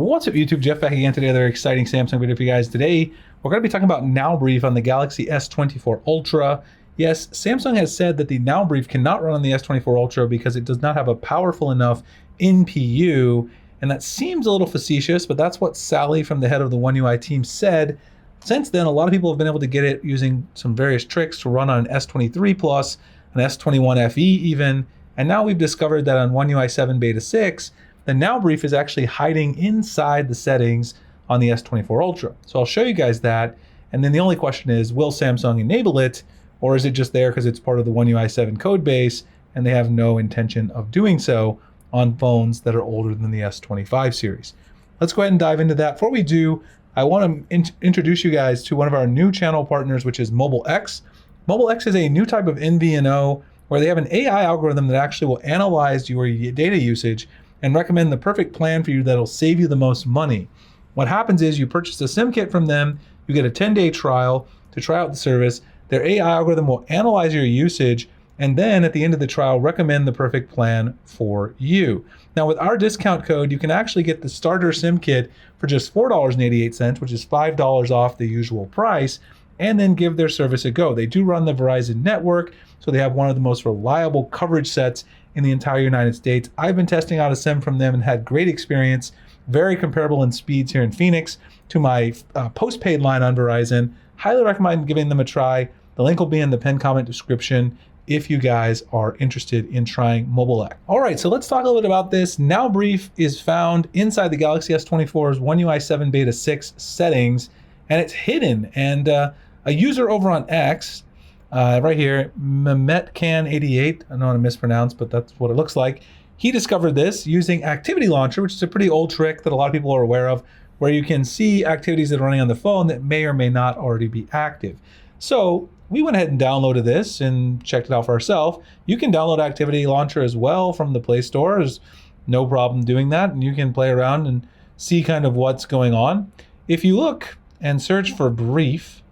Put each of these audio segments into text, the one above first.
What's up YouTube, Jeff back again today, another exciting Samsung video for you guys. Today, we're going to be talking about Now Brief on the Galaxy S24 Ultra. Yes, Samsung has said that the Now Brief cannot run on the S24 Ultra because it does not have a powerful enough NPU, and that seems a little facetious, but that's what Sally from the head of the One UI team said. Since then, a lot of people have been able to get it using some various tricks to run on an S23 Plus, an S21 FE even, and now we've discovered that on One UI 7 Beta 6, the Now Brief is actually hiding inside the settings on the S24 Ultra. So I'll show you guys that. And then the only question is, will Samsung enable it? Or is it just there because it's part of the One UI 7 code base and they have no intention of doing so on phones that are older than the S25 series? Let's go ahead and dive into that. Before we do, I want to introduce you guys to one of our new channel partners, which is MobileX. MobileX is a new type of MVNO where they have an AI algorithm that actually will analyze your data usage and recommend the perfect plan for you that'll save you the most money. What happens is you purchase a SIM kit from them, you get a 10-day trial to try out the service. Their AI algorithm will analyze your usage and then at the end of the trial recommend the perfect plan for you. Now with our discount code, you can actually get the starter SIM kit for just $4.88, which is $5 off the usual price, and then give their service a go. They do run the Verizon network, so they have one of the most reliable coverage sets in the entire United States. I've been testing out a SIM from them and had great experience, very comparable in speeds here in Phoenix to my postpaid line on Verizon. Highly recommend giving them a try. The link will be in the pinned comment description if you guys are interested in trying MobileX. All right, so let's talk a little bit about this. Now Brief is found inside the Galaxy S24's One UI 7 Beta 6 settings, and it's hidden. And a user over on X, right here, Mehmetcan88, I don't want to mispronounce, but that's what it looks like. He discovered this using Activity Launcher, which is a pretty old trick that a lot of people are aware of, where you can see activities that are running on the phone that may or may not already be active. So we went ahead and downloaded this and checked it out for ourselves. You can download Activity Launcher as well from the Play Store. There's no problem doing that, and you can play around and see kind of what's going on. If you look and search for Brief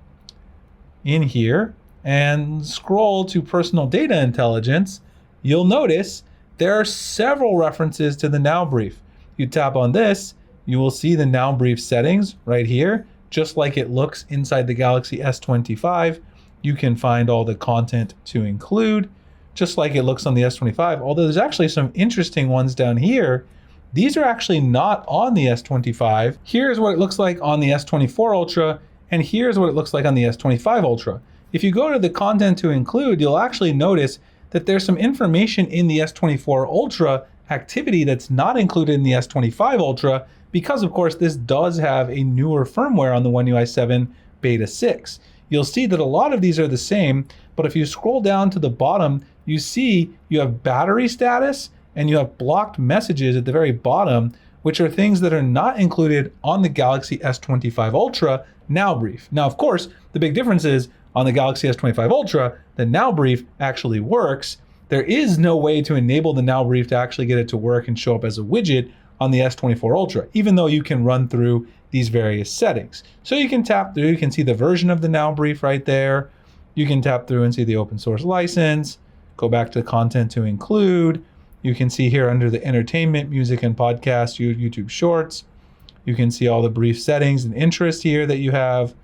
in here, and scroll to Personal Data Intelligence, you'll notice there are several references to the Now Brief. You tap on this, you will see the Now Brief settings right here, just like it looks inside the Galaxy S25. You can find all the content to include, just like it looks on the S25, although there's actually some interesting ones down here. These are actually not on the S25. Here's what it looks like on the S24 Ultra, and here's what it looks like on the S25 Ultra. If you go to the content to include, you'll actually notice that there's some information in the S24 Ultra activity that's not included in the S25 Ultra because, of course, this does have a newer firmware on the One UI 7 Beta 6. You'll see that a lot of these are the same, but if you scroll down to the bottom, you see you have battery status and you have blocked messages at the very bottom, which are things that are not included on the Galaxy S25 Ultra Now Brief. Now, of course, the big difference is on the Galaxy S25 Ultra, the Now Brief actually works. There is no way to enable the Now Brief to actually get it to work and show up as a widget on the S24 Ultra, even though you can run through these various settings. So you can tap through, you can see the version of the Now Brief right there. You can tap through and see the open source license, go back to content to include. You can see here under the entertainment, music and podcast, YouTube Shorts. You can see all the brief settings and interest here that you have.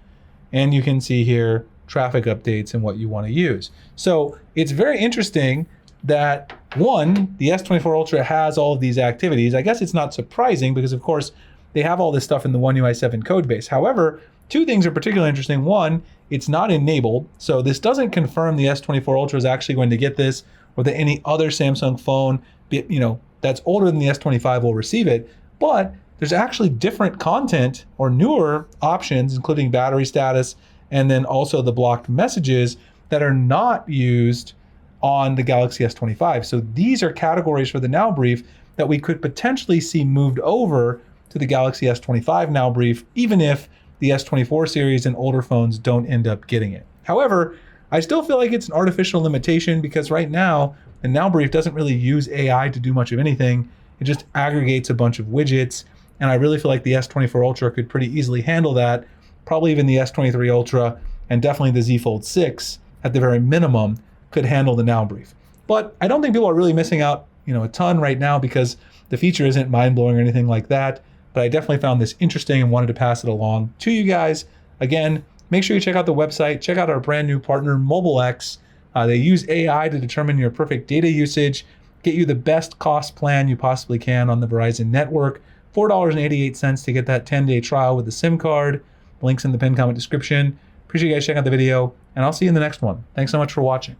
And you can see here traffic updates and what you want to use. So it's very interesting that one, the S24 Ultra has all of these activities. I guess it's not surprising because of course they have all this stuff in the One UI 7 code base. However, two things are particularly interesting. One, it's not enabled. So this doesn't confirm the S24 Ultra is actually going to get this or that any other Samsung phone, that's older than the S25 will receive it. But there's actually different content or newer options, including battery status, and then also the blocked messages that are not used on the Galaxy S25. So these are categories for the Now Brief that we could potentially see moved over to the Galaxy S25 Now Brief, even if the S24 series and older phones don't end up getting it. However, I still feel like it's an artificial limitation because right now, the Now Brief doesn't really use AI to do much of anything. It just aggregates a bunch of widgets, and I really feel like the S24 Ultra could pretty easily handle that. Probably even the S23 Ultra and definitely the Z Fold 6 at the very minimum could handle the Now Brief. But I don't think people are really missing out, a ton right now because the feature isn't mind-blowing or anything like that. but I definitely found this interesting and wanted to pass it along to you guys. Again, make sure you check out the website, check out our brand new partner, MobileX. They use AI to determine your perfect data usage, get you the best cost plan you possibly can on the Verizon network. $4.88 to get that 10-day trial with the SIM card. Links in the pinned comment description. Appreciate you guys checking out the video, and I'll see you in the next one. Thanks so much for watching.